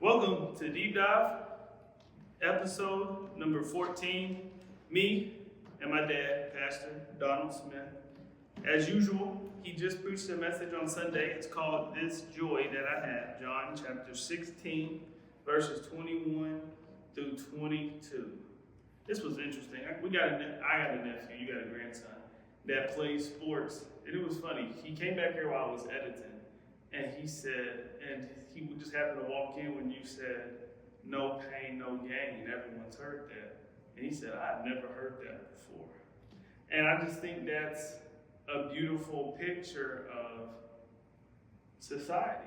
Welcome to Deep Dive, episode number 14. Me and my dad, Pastor Donald Smith. As usual, he just preached a message on Sunday. It's called This Joy That I Have, John chapter 16, verses 21 through 22. This was interesting. I got a nephew, you got a grandson, that plays sports. And it was funny. He came back here while I was editing. And he said, and he would just happen to walk in when you said, no pain, no gain. Everyone's heard that. And he said, I've never heard that before. And I just think that's a beautiful picture of society.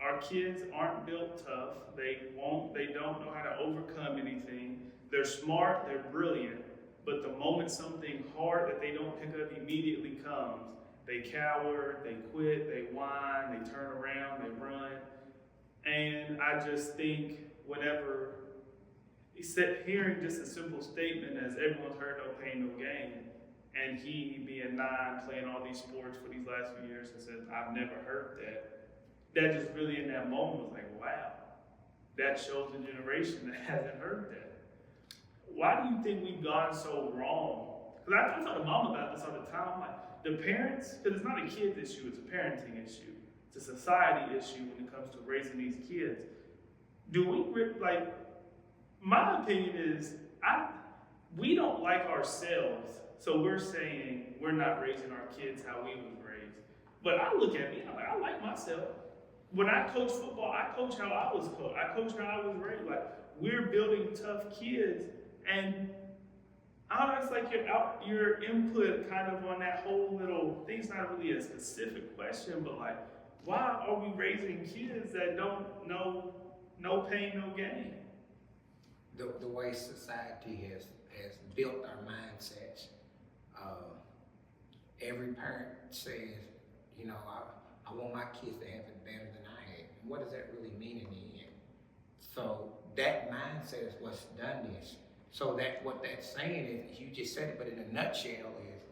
Our kids aren't built tough. They don't know how to overcome anything. They're smart, they're brilliant. But the moment something hard that they don't pick up immediately comes, they cower, they quit, they whine, they turn around, they run. And I just think whenever hearing just a simple statement as everyone's heard no pain, no gain, and he being 9, playing all these sports for these last few years and says, I've never heard that. That just really in that moment was like, wow, that shows a generation that hasn't heard that. Why do you think we've gone so wrong? Because I talk to mom about this all the time. I'm like, the parents, because it's not a kid's issue, it's a parenting issue. It's a society issue when it comes to raising these kids. My opinion is, we don't like ourselves, so we're saying we're not raising our kids how we was raised. But I look at me, I'm like, I like myself. When I coach football, I coach how I was coached. I coach how I was raised. Like, we're building tough kids, and I don't know, it's like your input kind of on that whole little thing's not really a specific question, but like, why are we raising kids that don't know no pain, no gain? The way society has built our mindsets. Every parent says, I want my kids to have it better than I had. And what does that really mean in the end? So that mindset is what's done this. So that what that's saying is, you just said it, but in a nutshell is,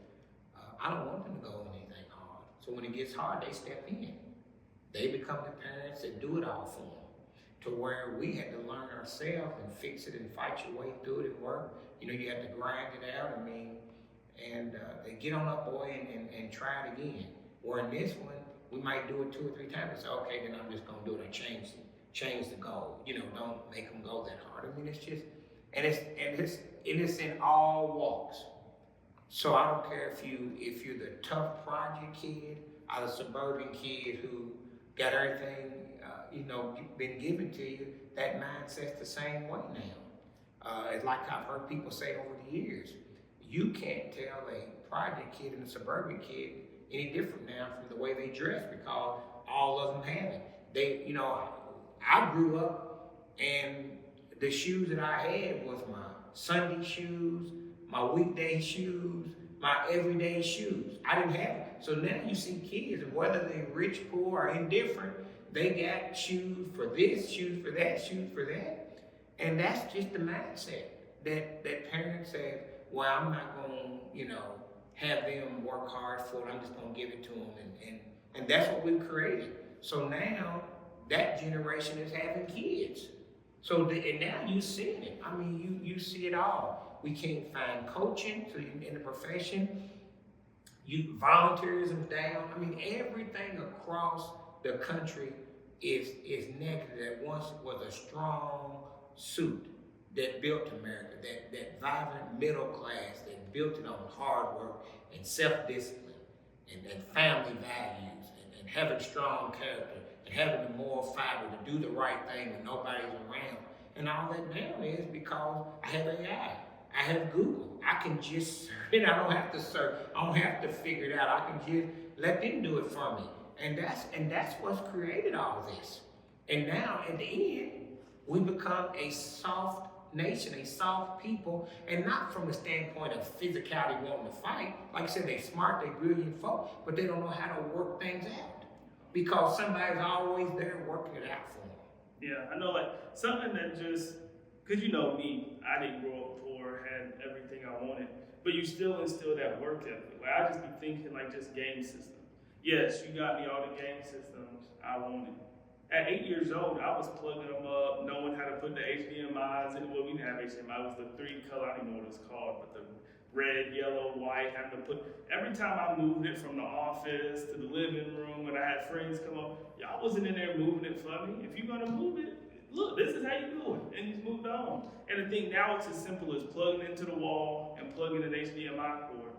I don't want them to go on anything hard. So when it gets hard, they step in. They become the parents that do it all for them. To where we had to learn ourselves and fix it and fight your way through it and work. You have to grind it out, and get on up, boy, and try it again. Or in this one, we might do it 2 or 3 times and say, okay, then I'm just gonna do it and change the goal. Don't make them go that hard. It's just, and it's in all walks. So I don't care if you're the tough project kid or the suburban kid who got everything been given to you. That mindset's the same way now. It's like I've heard people say over the years, you can't tell a project kid and a suburban kid any different now from the way they dress because all of them have it. I grew up and the shoes that I had was my Sunday shoes, my weekday shoes, my everyday shoes. I didn't have it. So now you see kids, and whether they're rich, poor, or indifferent, they got shoes for this, shoes for that, shoes for that. And that's just the mindset that parents say, well, I'm not going to, have them work hard for it. I'm just going to give it to them. And that's what we've created. So now that generation is having kids. And now you're seeing it. You see it all. We can't find coaching in the profession. Volunteerism's down. Everything across the country is negative. That once was a strong suit that built America, that vibrant middle class that built it on hard work and self-discipline and family values and having strong character and having the moral fiber to do the right thing when nobody's around. And all that now is because I have AI. I have Google. I can just search it. I don't have to search. I don't have to figure it out. I can just let them do it for me. And that's what's created all this. And now at the end, we become a soft nation, a soft people, and not from the standpoint of physicality wanting to fight. Like I said, they're smart, they're brilliant folk, but they don't know how to work things out because somebody's always there working it out for them. Yeah, I know, like something that just, because me, I didn't grow up poor, had everything I wanted, but you still instill that work ethic. Like I just be thinking like just game systems. Yes, you got me all the game systems I wanted, At 8 years old, I was plugging them up, knowing how to put the HDMIs in. Well, we didn't have HDMI, it was the three color, I don't even know what it's called, but the red, yellow, white, having to put, every time I moved it from the office to the living room when I had friends come up, y'all wasn't in there moving it for me. If you're gonna move it, look, this is how you do it, and you moved on. And the thing now, it's as simple as plugging into the wall and plugging an HDMI cord.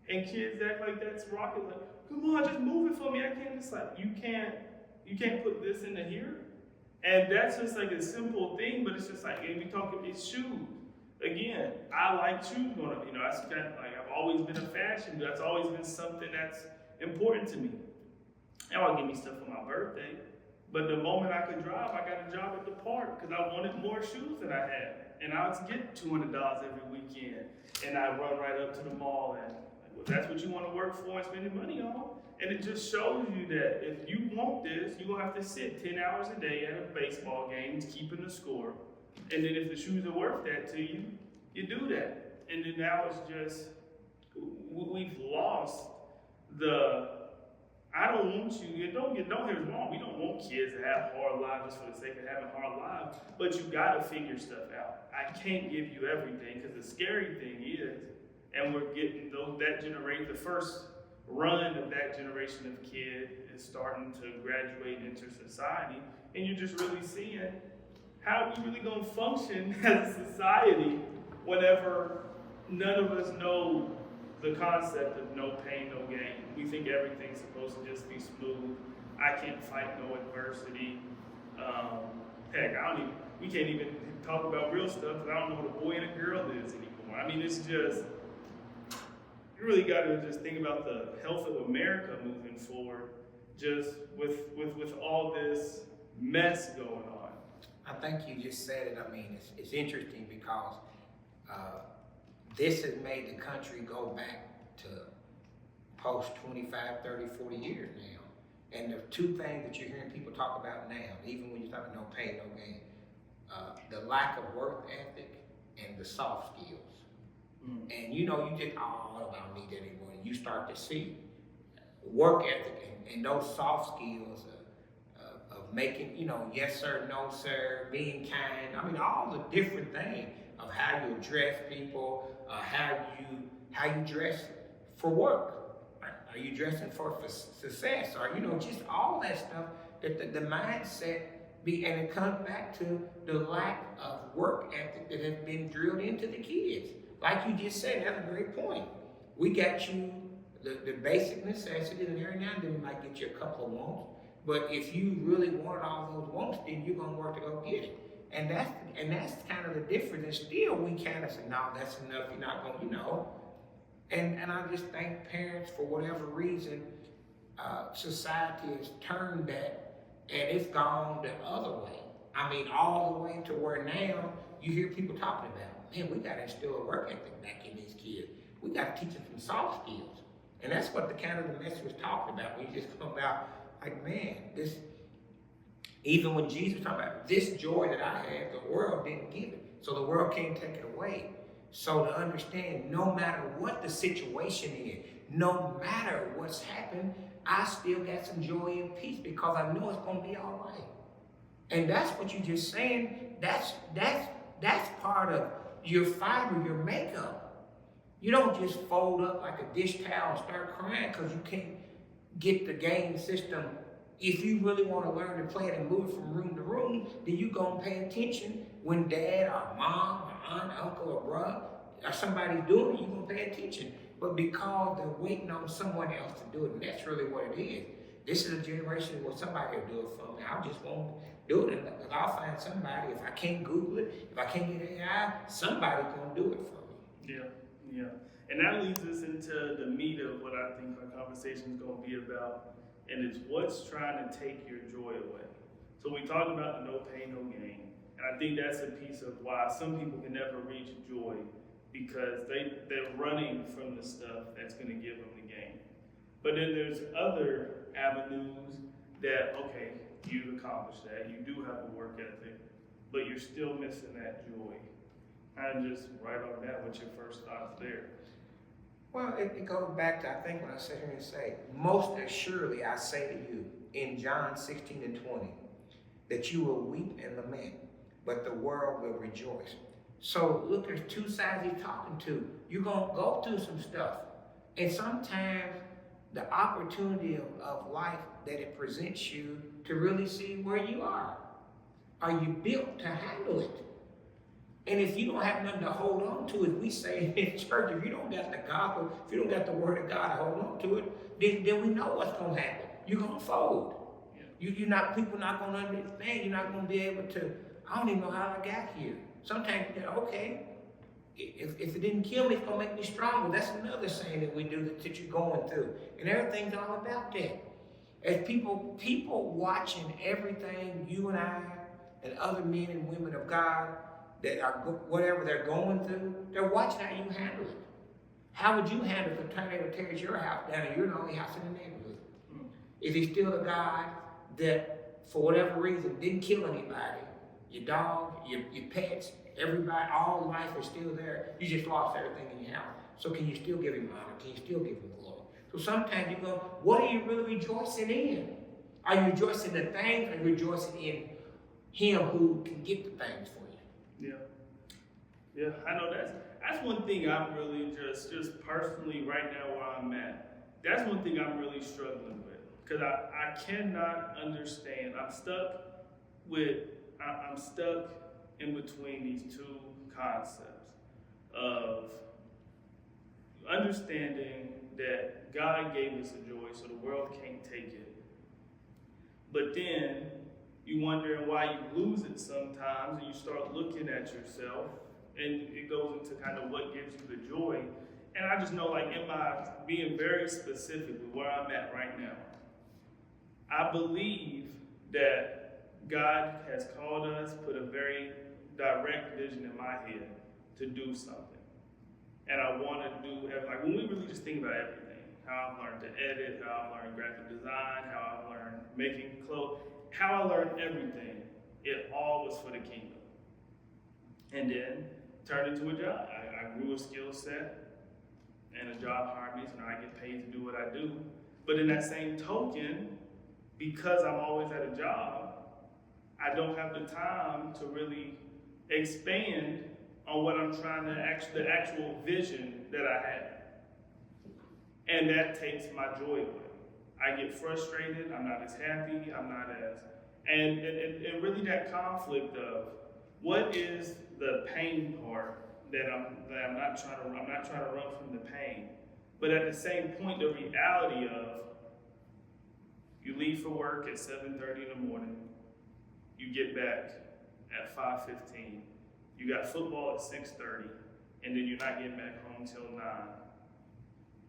And kids act like that's rocket, like, come on, just move it for me. I can't. It's like you can't put this into here. And that's just like a simple thing, but it's just like, and we talk, it's shoes. Again, I like shoes growing up. That's kind of like, I've always been a fashion. That's always been something that's important to me. Now I'll give me stuff for my birthday, but the moment I could drive, I got a job at the park because I wanted more shoes than I had. And I would get $200 every weekend, and I run right up to the mall and, well, that's what you want to work for and spend your money on. And it just shows you that if you want this, you're going to have to sit 10 hours a day at a baseball game keeping the score. And then if the shoes are worth that to you, you do that. And then now it's just, we've lost the, I don't want you, don't hear me wrong, we don't want kids to have hard lives just for the sake of having hard lives, but you got to figure stuff out. I can't give you everything, because the scary thing is, and we're getting that generation, the first run of that generation of kid is starting to graduate into society, and you're just really seeing how we really gonna function as a society whenever none of us know the concept of no pain, no gain. We think everything's supposed to just be smooth. I can't fight no adversity. Heck, we can't even talk about real stuff because I don't know what a boy and a girl is anymore. I mean, it's just, you really got to just think about the health of America moving forward, just with all this mess going on. I think you just said it. I mean, it's interesting because this has made the country go back to post 25, 30, 40 years now. And the two things that you're hearing people talk about now, even when you're talking no pain, no gain, the lack of work ethic and the soft skills. And you just, I don't need that anymore. You start to see work ethic and those soft skills of making, yes sir, no sir, being kind. I mean, all the different things of how you address people, how you dress for work. Are you dressing for success? Or, just all that stuff that the mindset and it comes back to the lack of work ethic that has been drilled into the kids. Like you just said, that's a great point. We got you the basic necessities, and every now and then we might get you a couple of wants. But if you really wanted all those wants, then you're gonna work to go get it. And that's kind of the difference. And still we kind of say, no, that's enough, you're not gonna, And I just think parents, for whatever reason, society has turned that and it's gone the other way. I mean, all the way to where now you hear people talking about, man, we gotta instill a work ethic back in these kids. We gotta teach them some soft skills. And that's what the kind of the message was talking about. We just come about like, man, this, even when Jesus was talking about this joy that I had, the world didn't give it. So the world can't take it away. So to understand, no matter what the situation is, no matter what's happened, I still got some joy and peace because I know it's gonna be all right. And that's what you're just saying. That's part of your fiber, your makeup. You don't just fold up like a dish towel and start crying because you can't get the game system. If you really want to learn to play it and move it from room to room, then you're going to pay attention when dad or mom or aunt, uncle or brother or somebody's doing it, you're going to pay attention. But because they're waiting on someone else to do it, and that's really what it is. This is a generation where somebody will do it for me. I just won't do it. And I'll find somebody. If I can't Google it, if I can't get AI, somebody's going to do it for me. Yeah. And that leads us into the meat of what I think our conversation is going to be about. And it's what's trying to take your joy away. So we talked about the no pain, no gain. And I think that's a piece of why some people can never reach joy, because they're running from the stuff that's going to give them the gain. But then there's other avenues that, okay, you've accomplished that. You do have a work ethic, but you're still missing that joy. And just right on that, what's your first thoughts there? Well, it goes back to, I think when I sit here and say, most assuredly I say to you, in John 16 and 20, that you will weep and lament, but the world will rejoice. So look, there's two sides he's talking to. You're going to go through some stuff. And sometimes the opportunity of life that it presents you to really see where you are. Are you built to handle it? And if you don't have nothing to hold on to, as we say in church, if you don't got the gospel, if you don't got the word of God to hold on to it, then we know what's going to happen. You're going to fold. Yeah. You're not, people not going to understand. You're not going to be able to, I don't even know how I got here. Sometimes you go, okay, if it didn't kill me, it's going to make me stronger. That's another saying that we do that you're going through. And everything's all about that. As people watching everything you and I and other men and women of God that are whatever they're going through, they're watching how you handle it. How would you handle if a tornado tears your house down and you're the only house in the neighborhood? Is he still a God that, for whatever reason, didn't kill anybody? Your dog, your pets, everybody, all life is still there. You just lost everything in your house. So can you still give him honor? Can you still give him glory? So sometimes you go, what are you really rejoicing in? Are you rejoicing in the things, or are you rejoicing in him who can get the things for you? Yeah, I know that's one thing I'm really just personally right now where I'm at. That's one thing I'm really struggling with, because I cannot understand. I'm stuck in between these two concepts of understanding that God gave us a joy so the world can't take it. But then you wondering why you lose it sometimes, and you start looking at yourself, and it goes into kind of what gives you the joy. And I just know, like, am I being very specific with where I'm at right now? I believe that God has called us, put a very direct vision in my head to do something. And I want to do, like, when we really just think about everything, how I've learned to edit, how I've learned graphic design, how I've learned making clothes, how I learned everything, it all was for the kingdom. And then turned into a job. I grew a skill set, and a job hired me, so now I get paid to do what I do. But in that same token, because I'm always at a job, I don't have the time to really expand on what I'm trying to, the actual vision that I have. And that takes my joy away. I get frustrated, I'm not as happy, I'm not as, and really that conflict of what is the pain part that I'm not trying to run from the pain. But at the same point, the reality of you leave for work at 7:30 in the morning, you get back at 5:15. You got football at 6:30, and then you're not getting back home till 9.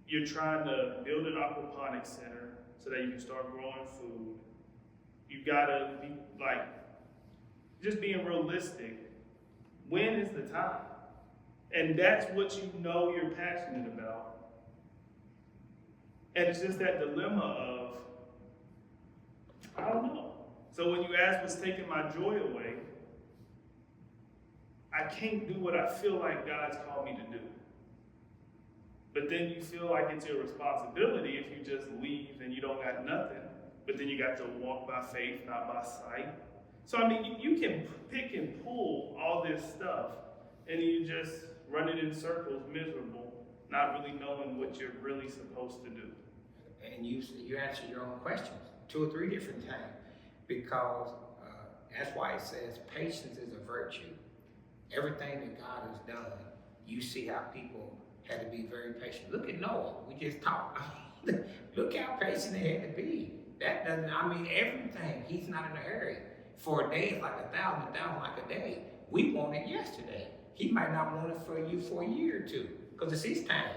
You're trying to build an aquaponics center so that you can start growing food. You gotta be like, just being realistic. When is the time? And that's what you know you're passionate about. And it's just that dilemma of, I don't know. So when you ask what's taking my joy away, I can't do what I feel like God's called me to do. But then you feel like it's your responsibility if you just leave and you don't got nothing. But then you got to walk by faith, not by sight. So I mean, you can pick and pull all this stuff, and you just run it in circles, miserable, not really knowing what you're really supposed to do. And you answer your own questions 2 or 3 different times, because that's why it says patience is a virtue. Everything that God has done, you see how people had to be very patient. Look at Noah. We just talked. Look how patient they had to be. That doesn't, I mean, everything. He's not in a hurry. For a day is like 1,000, 1,000 like a day. We want it yesterday. He might not want it for you for a year or 2, because it's his time.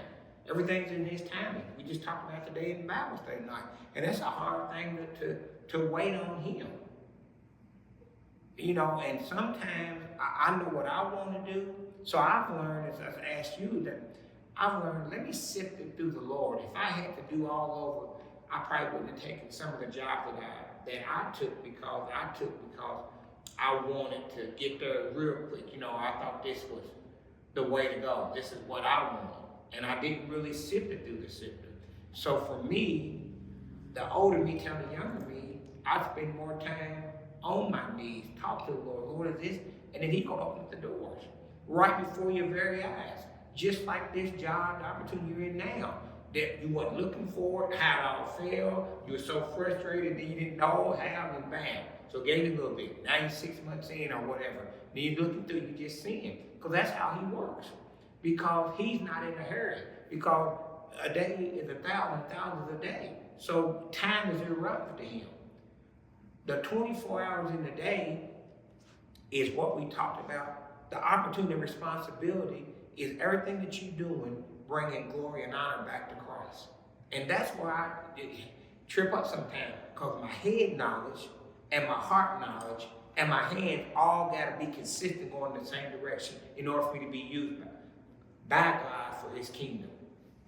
Everything's in his timing. We just talked about today in Bible study night. And that's a hard thing to wait on him. You know, and sometimes I know what I want to do. So I've learned, as I've asked you, that I've learned, let me sift it through the Lord. If I had to do all over, I probably wouldn't have taken some of the jobs that I took because I wanted to get there real quick. You know, I thought this was the way to go. This is what I wanted. And I didn't really sift it through the sifter. So for me, the older me telling the younger me, I spend more time on my knees, talk to the Lord. Lord, is this? And then He's going to open up the doors right before your very eyes. Just like this job, the opportunity you're in now, that you weren't looking for it, how it all failed, you were so frustrated that you didn't know how, and bam. So gave you a little bit. Now you're 6 months in or whatever. Then you're looking through, you just seeing. Because that's how He works. Because He's not in a hurry. Because a day is 1,000, thousands a day. So time is irrelevant to Him. The 24 hours in the day is what we talked about. The opportunity and responsibility is everything that you're doing, bringing glory and honor back to Christ. And that's why I trip up sometimes, because my head knowledge and my heart knowledge and my hands all got to be consistent going in the same direction in order for me to be used by God for His kingdom.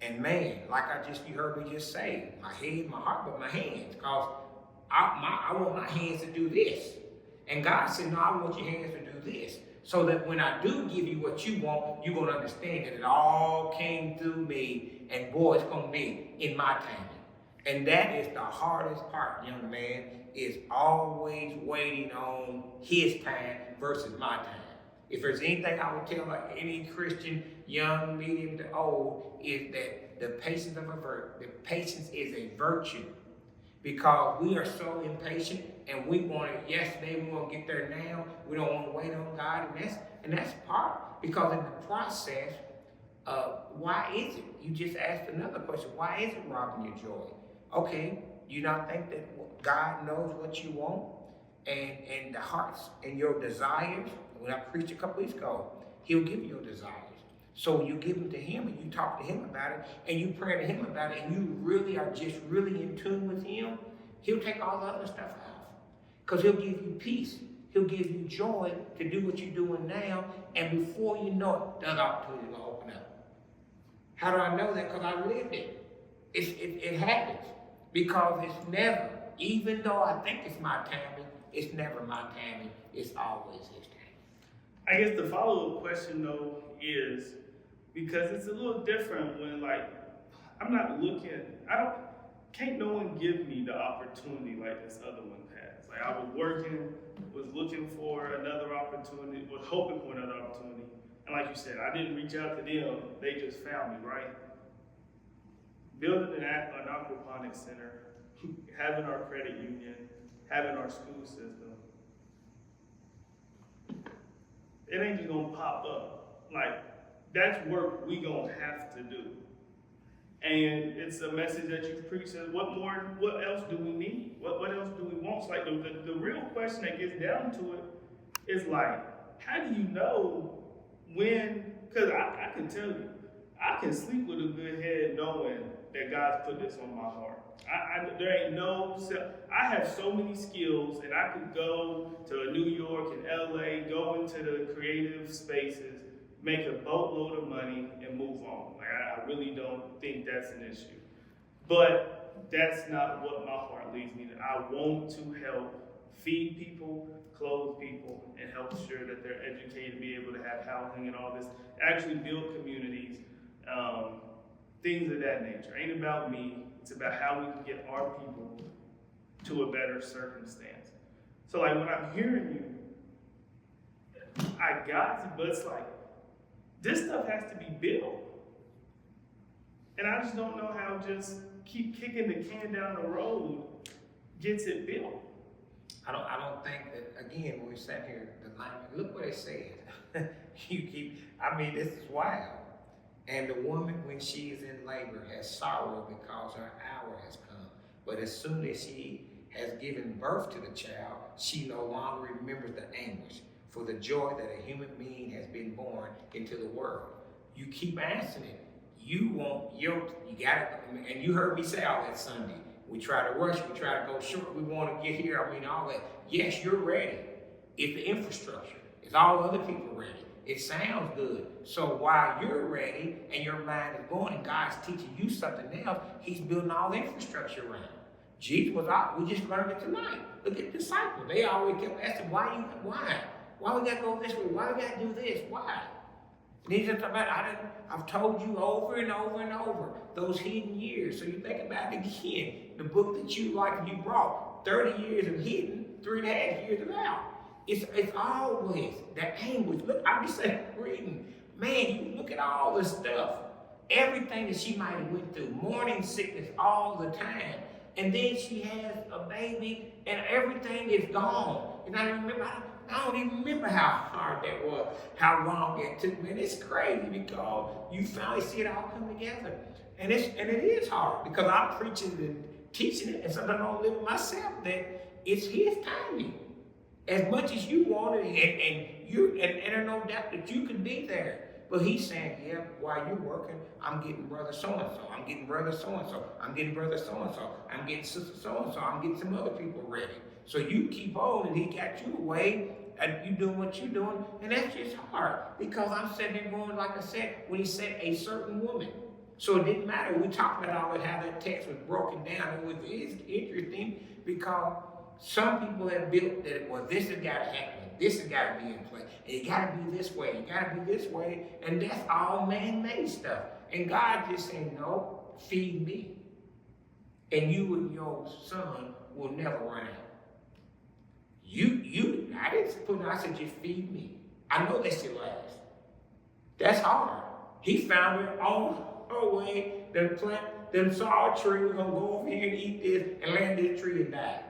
And man, like you heard me just say, my head, my heart, but my hands, because I want my hands to do this. And God said, no, I want your hands to do this. So that when I do give you what you want, you're going to understand that it all came through me. And boy, it's going to be in my timing. And that is the hardest part, young man, is always waiting on His time versus my time. If there's anything I would tell any Christian, young, medium to old, is that the patience is a virtue. Because we are so impatient and we want it yesterday, we want to get there now. We don't want to wait on God, and that's part. Because in the process, why is it? You just asked another question. Why is it robbing your joy? Okay, you not think that God knows what you want and the hearts and your desires? When I preached a couple weeks ago, He'll give you your desires. So you give them to Him and you talk to Him about it and you pray to Him about it and you really are just really in tune with Him, He'll take all the other stuff off. Because He'll give you peace. He'll give you joy to do what you're doing now, and before you know it, the other opportunity will open up. How do I know that? Because I lived it. It happens. Because it's never, even though I think it's my timing, it's never my timing. It's always His timing. I guess the follow-up question though is, because it's a little different when I'm not looking, can't no one give me the opportunity like this other one has. Like I was working, was looking for another opportunity, was hoping for another opportunity. And like you said, I didn't reach out to them, they just found me, right? Building an aquaponics center, having our credit union, having our school system, it ain't just gonna pop up. Like, that's work we gonna have to do. And it's a message that you preach. What else do we need? What else do we want? It's like the real question that gets down to it is like, how do you know when? Because I can tell you, I can sleep with a good head knowing that God's put this on my heart. There ain't I have so many skills, and I could go to New York and LA, go into the creative spaces, make a boatload of money, and move on. Like I really don't think that's an issue. But that's not what my heart leads me to. I want to help feed people, clothe people, and help sure that they're educated, be able to have housing and all this, actually build communities, things of that nature. It ain't about me. It's about how we can get our people to a better circumstance. So like when I'm hearing you, I got it, but it's like, this stuff has to be built. And I just don't know how just keep kicking the can down the road gets it built. I don't think that, again, when we sat here, look what it said. This is wild. And the woman, when she is in labor, has sorrow because her hour has come. But as soon as she has given birth to the child, she no longer remembers the anguish for the joy that a human being has been born into the world. You keep answering it. You got it. And you heard me say all that Sunday. We try to rush, we try to go short, we want to get here, all that. Yes, you're ready. It's the infrastructure. It's all other people ready. It sounds good. So while you're ready and your mind is going and God's teaching you something else, He's building all the infrastructure around. Jesus was out. We just learned it tonight. Look at the disciples. They always kept asking, why? Why we got to go this way? Why we got to do this? Why? And He's just about, I've told you over and over and over those hidden years. So you think about it again. The book that you brought 30 years of hidden, 3.5 years ago. It's always that anguish. Look, I'm just saying, reading. Man, you look at all the stuff, everything that she might have went through, morning sickness all the time, and then she has a baby, and everything is gone. And I don't even remember how hard that was, how long it took. Man, it's crazy because you finally see it all come together, and it is hard because I'm preaching and teaching it, and sometimes I don't live it myself. That it's His timing. As much as you want it, and there's no doubt that you can be there. But He's saying, yeah, while you're working, I'm getting brother so-and-so, I'm getting brother so-and-so, I'm getting brother so-and-so, I'm getting sister so-and-so, I'm getting some other people ready. So you keep on, and He got you away, and you doing what you're doing, and that's just hard. Because I'm sitting there going, like I said, when He said a certain woman. So it didn't matter. We talked about all how that text was broken down. It is interesting because some people have built that, well, this has got to happen. This has got to be in place. And it got to be this way. It got to be this way. And that's all man-made stuff. And God just saying, no, feed me. And you and your son will never run out. I didn't put it, I said, just feed me. I know that's your last. That's hard. He found her on her way, them saw a tree, we're going to go over here and eat this and land this tree and die.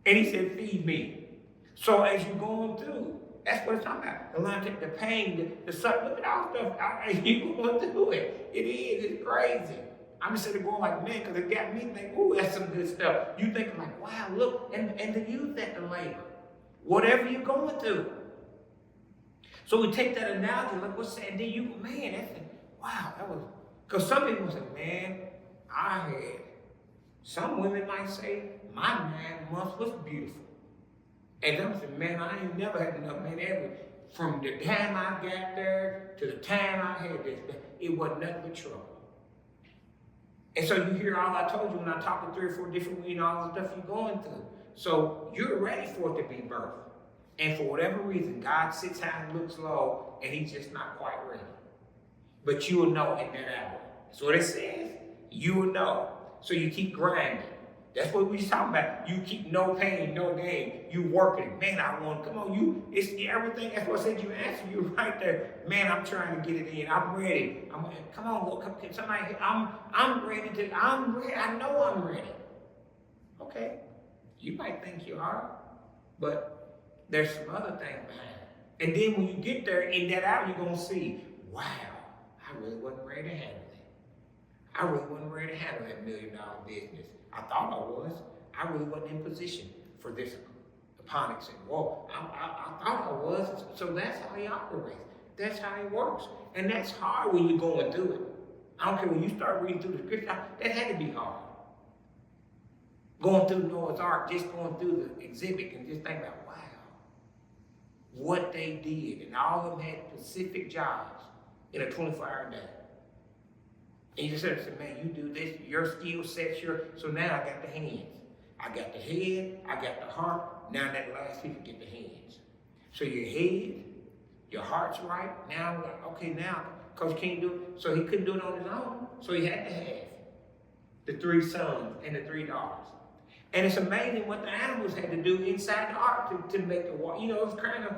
And He said, feed me. So as you're going through, that's what it's talking about. The pain, the suffering, look at all stuff. You're going through it. It's crazy. I'm just sitting there going like, man, because it got me thinking, ooh, that's some good stuff. You thinking like, wow, look, and to use that to labor. Whatever you're going through. So we take that analogy, like what's that? And then you, man, that's, wow, that was, because some people say, man, I had, some women might say, my 9 months was beautiful. And I'm saying, man, I ain't never had enough, man, ever. From the time I got there to the time I had this, it wasn't nothing but trouble. And so you hear all I told you when I talked to 3 or 4 different women, all the stuff you're going through. So you're ready for it to be birthed. And for whatever reason, God sits high and looks low, and He's just not quite ready. But you will know in that hour. That's what it says. You will know. So you keep grinding. That's what we was talking about. You keep no pain, no gain. You working. Man, I want, come on, it's everything. That's what I said. You answer, you right there. Man, I'm trying to get it in. I'm ready. Come on, look, come, somebody, I'm ready. I know I'm ready. Okay. You might think you are, but there's some other things behind it. And then when you get there in that hour, you're going to see, wow, I really wasn't ready to handle it. I really wasn't ready to handle that $1 million business. I thought I was. I really wasn't in position for this. Upon it, said, whoa, I thought I was. So that's how He operates. That's how He works. And that's hard when you're going through it. I don't care when you start reading through the scripture, that had to be hard. Going through Noah's Ark, just going through the exhibit and just think about, wow, what they did. And all of them had specific jobs in a 24-hour day. And you just said, man, you do this, your skill sets, so now I got the hands. I got the head, I got the heart, now that last piece, you get the hands. So your head, your heart's right, now, okay, now, Coach King do it, so he couldn't do it on his own, so he had to have the 3 sons and the 3 daughters. And it's amazing what the animals had to do inside the ark to make the water. You know, it was kind of,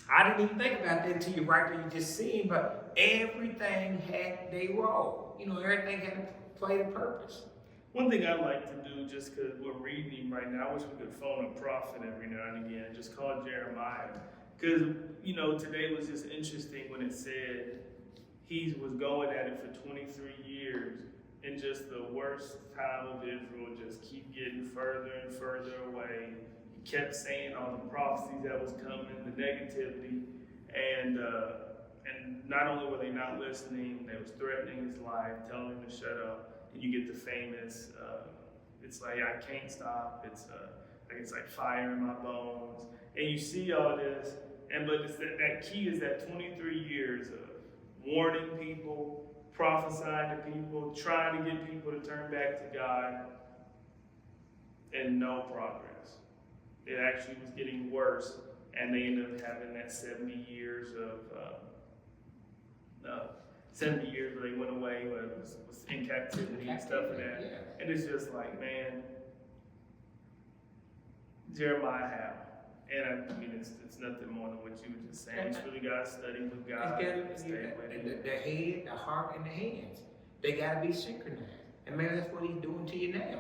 I didn't even think about that until you right there, you just seen, but everything had their role. You know, everything had to play the purpose. One thing I like to do, just because we're reading him right now, I wish we could phone a prophet every now and again, just call Jeremiah. Because, you know, today was just interesting when it said he was going at it for 23 years, and just the worst time of Israel just keep getting further and further away. He kept saying all the prophecies that was coming, the negativity, and not only were they not listening, they was threatening his life, telling him to shut up. And you get the famous, it's like, I can't stop, it's like fire in my bones. And you see all this, but it's that key is that 23 years of warning people, prophesying to people, trying to get people to turn back to God, and no progress. It actually was getting worse, and they ended up having that 70 years of 70 years where they went away, where it was in captivity and stuff like that. Yeah. And it's just like, man, Jeremiah how. And I mean, it's nothing more than what you were just saying. You really got to study with God. Stay with Him. The head, the heart, and the hands. They got to be synchronized. And maybe that's what He's doing to you now.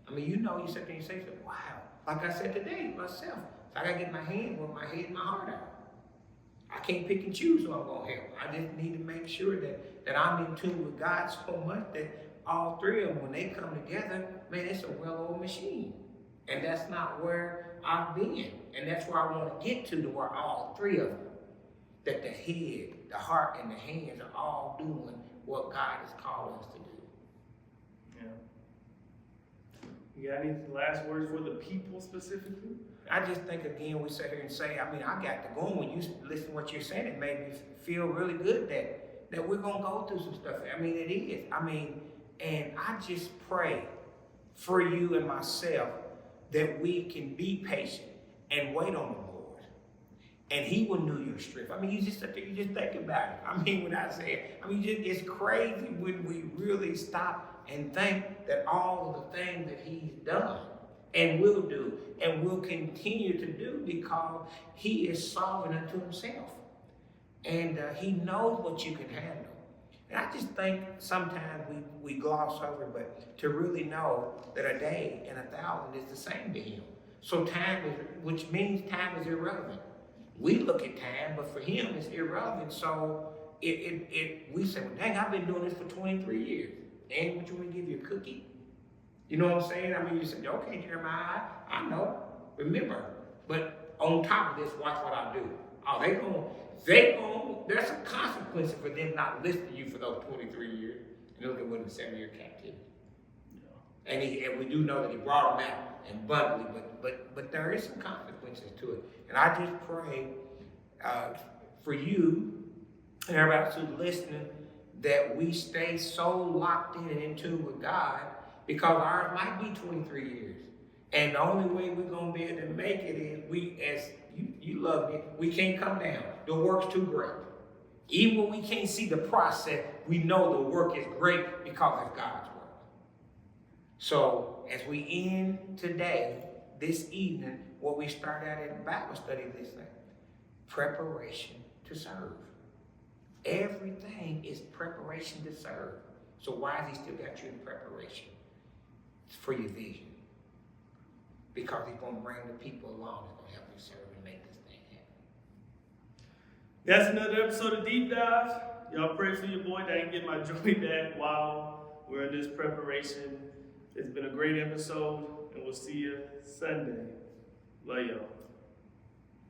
I mean, you know, you sit there and you say, wow. Like I said today, myself. So I got to get my hand with my head and my heart out. I can't pick and choose who I'm going to help. I just need to make sure that I'm in tune with God so much that all three of them, when they come together, man, it's a well-oiled machine. And that's not where I've been. And that's where I want to get to where all three of them, that the head, the heart, and the hands are all doing what God has called us to do. Yeah. You got any last words for the people specifically? I just think, again, we sit here and say, I mean, I got to go. When you listen to what you're saying, it made me feel really good that we're going to go through some stuff. I mean, it is. I mean, and I just pray for you and myself that we can be patient and wait on the Lord. And He will renew your strength. I mean, you just sit there, you just think about it. I mean, when I say it, I mean, it's crazy when we really stop and think that all of the things that He's done and will do and will continue to do, because He is sovereign unto Himself. And He knows what you can handle. And I just think sometimes we gloss over, but to really know that a day and 1,000 is the same to Him. So which means time is irrelevant. We look at time, but for Him it's irrelevant. So we say, well, dang, I've been doing this for 23 years. And what, you want to give you a cookie? You know what I'm saying? I mean, you say, okay, Jeremiah, I know. Remember. But on top of this, watch what I do. Oh, there's some consequences for them not listening to you for those 23 years. And look at what the 7-year captivity. Yeah. And we do know that He brought them out and bundled, but there is some consequences to it. And I just pray for you and everybody else who's listening that we stay so locked in and in tune with God, because ours might be 23 years. And the only way we're going to be able to make it is as you love me, we can't come down. The work's too great. Even when we can't see the process, we know the work is great because it's God's work. So as we end today, this evening, what we started out in Bible study this thing, preparation to serve. Everything is preparation to serve. So why has He still got you in preparation? It's for your vision. Because He's going to bring the people along that's going to help you serve and make this thing happen. That's another episode of Deep Dive. Y'all pray for your boy that I can get my joy back while we're in this preparation. It's been a great episode, and we'll see you Sunday. Love y'all.